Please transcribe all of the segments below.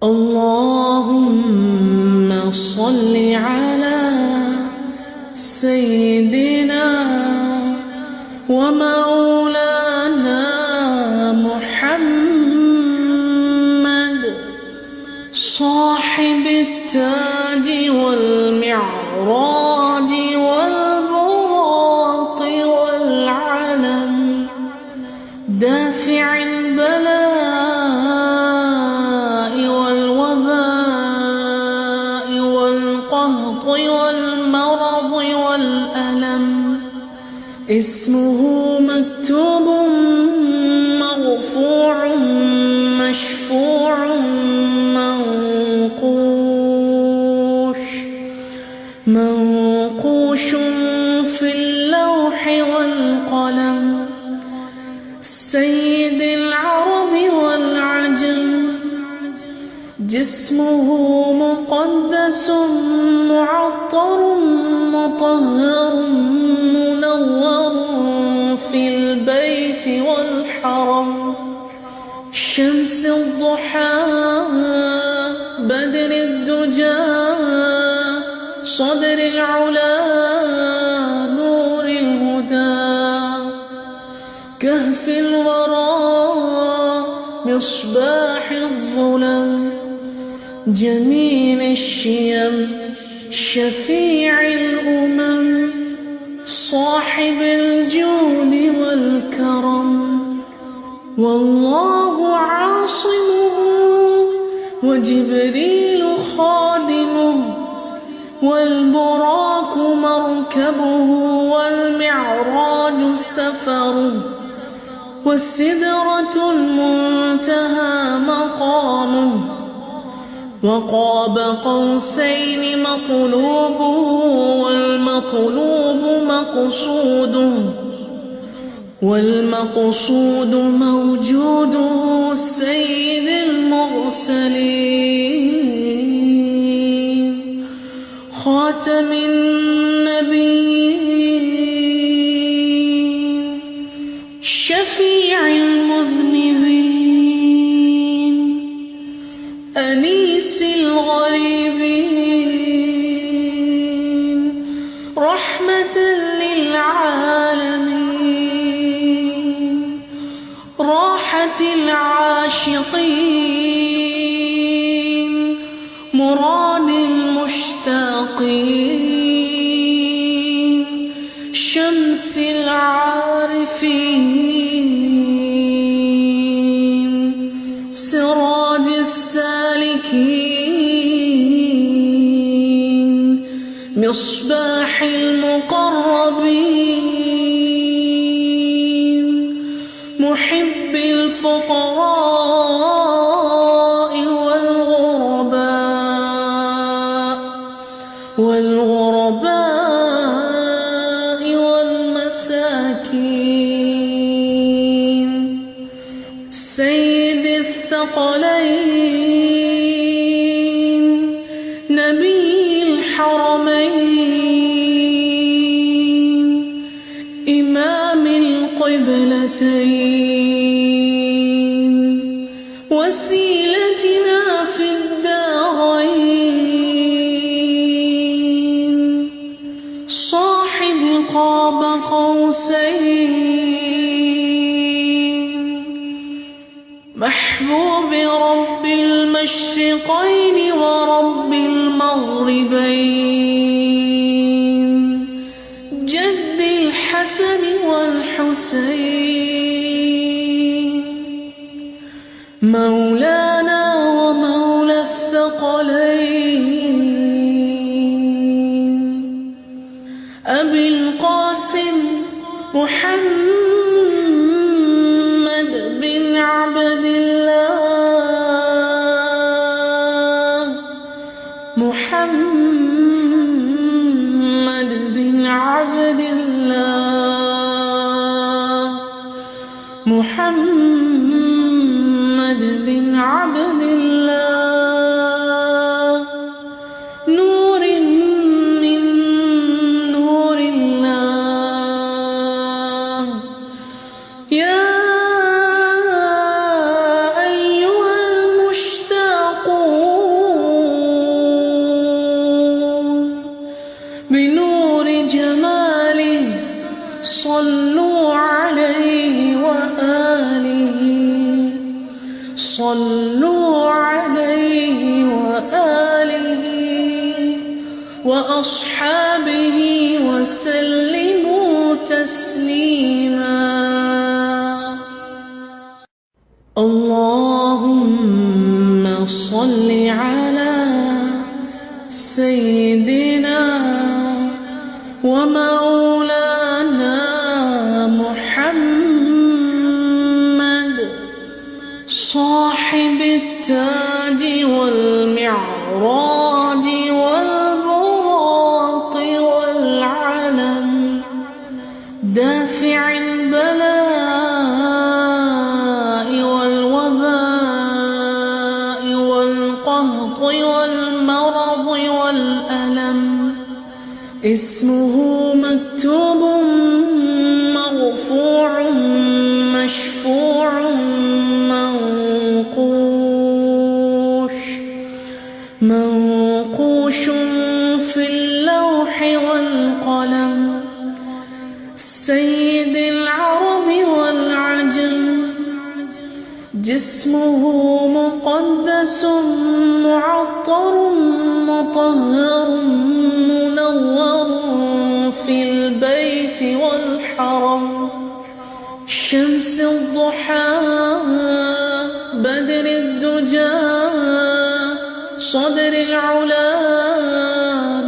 اللهم صل على سيدنا ومولانا محمد صاحب التاج والمعراج والبراق والعلم دافع البلاء والوباء والقهط والمرض والألم اسمه مكتوب مرفوع مشفوع منقوش في اللوح والقلم سيد العرب والعجم جسمه مقدس معطر مطهر منور في البيت والحرم شمس الضحى بدر الدجى صدر العلا نور الهدى كهف الورى مصباح الظلم جميل الشيم شفيع الأمم صاحب الجود والكرم والله عاصمه وجبريل خادمه والبراق مركبه والمعراج سفره والسدرة المنتهى مقامه وقاب قوسين مطلوبه والمطلوب والمقصود موجوده سيد المرسلين خاتم النبيين شفيع المذنبين أنيس الغريبين رحمة للعالمين راحة العاشقين مراد المشتاقين شمس العارفين سراج السالكين مصباح المقربين محب الفقراء والغرباء والمساكين سيد الثقلين نبي الحرمين إمام القبلتين وسيلتنا في الدارين صاحب قاب قوسين محبوب رب المشرقين ورب المغربين جد الحسن والحسين مولانا ومولى الثقلين أبي القاسم محمد بن عبد الله محمد بن عبد الله محمد بن عبد الله نور من نور الله يا أيها المشتاقون صلوا عليه وآله وأصحابه وسلموا تسليما. اللهم صل على سيدنا ومولانا محمد صاحب التاج والمعراج والبراق والعلم، دافع البلاء والوباء والقهط والمرض والألم، اسمه مكتوب مرفوع مشفوع منقوش في اللوح والقلم، سيد العرب والعجم، جسمه مقدس معطر مطهر منور في البيت والحرم، شمس الضحى بدر الدجى صدر العلا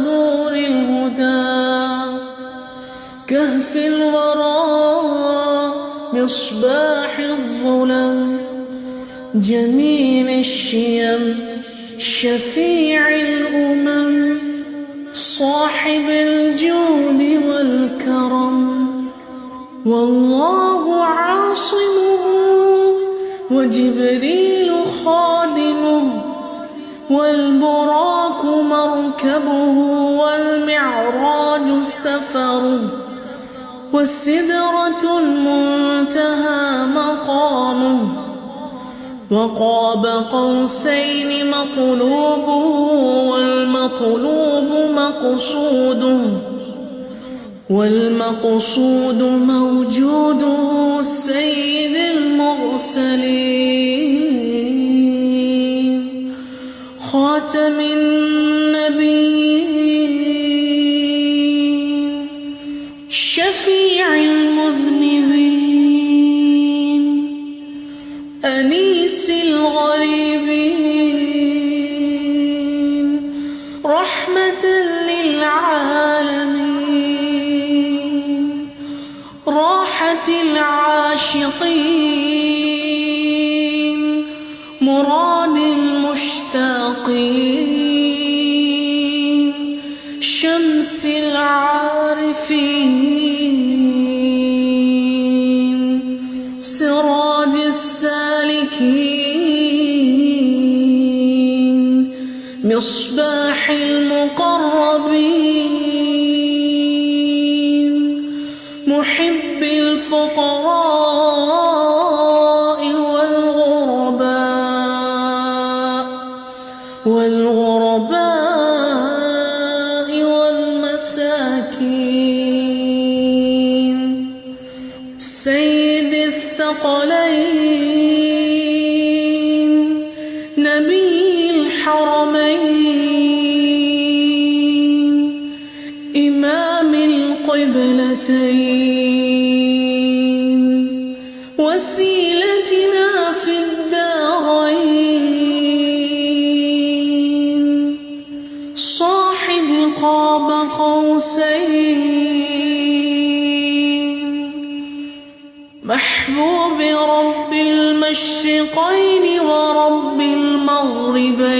نور الهدى، كهف الورى مصباح الظلم، جميل الشيم شفيع الأمم، صاحب الجود والكرم، والله عاصمه وجبريل خادمه، والبراق مركبه والمعراج سفره، والسدرة المنتهى مقامه، وقاب قوسين مطلوبه والمطلوب مقصوده، والمقصود موجوده سيد المرسلين خاتم النبيين شفيع المذنبين أنيس الغريبين رحمة للعالمين راحة العاشقين مراد المشتاقين شمس العارفين سراج السالكين مصباح المقربين محب الفقراء والغرباء والمساكين سيد الثقلين نبي الحرمين إمام القبلتين وسيلتنا في الدارين صاحب قاب قوسين محبوب رب المشرقين ورب المغربين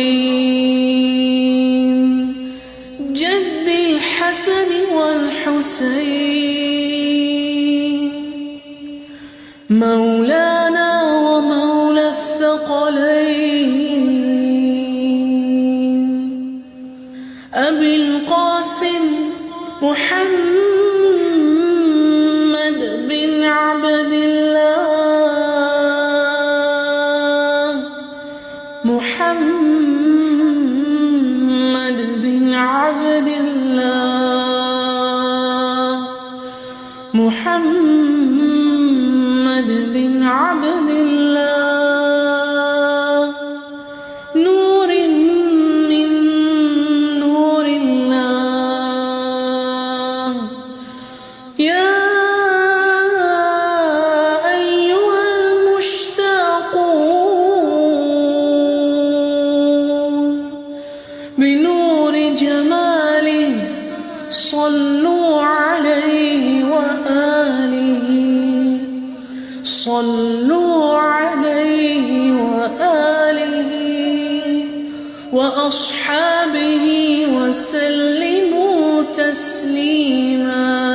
جد الحسن والحسين مولانا ومولى الثقلين أبي القاسم محمد بن عبد الله محمد بن عبد الله محمد بن عبد الله وجماله صلوا عليه وآله صلوا عليه وآله وأصحابه وسلموا تسليما.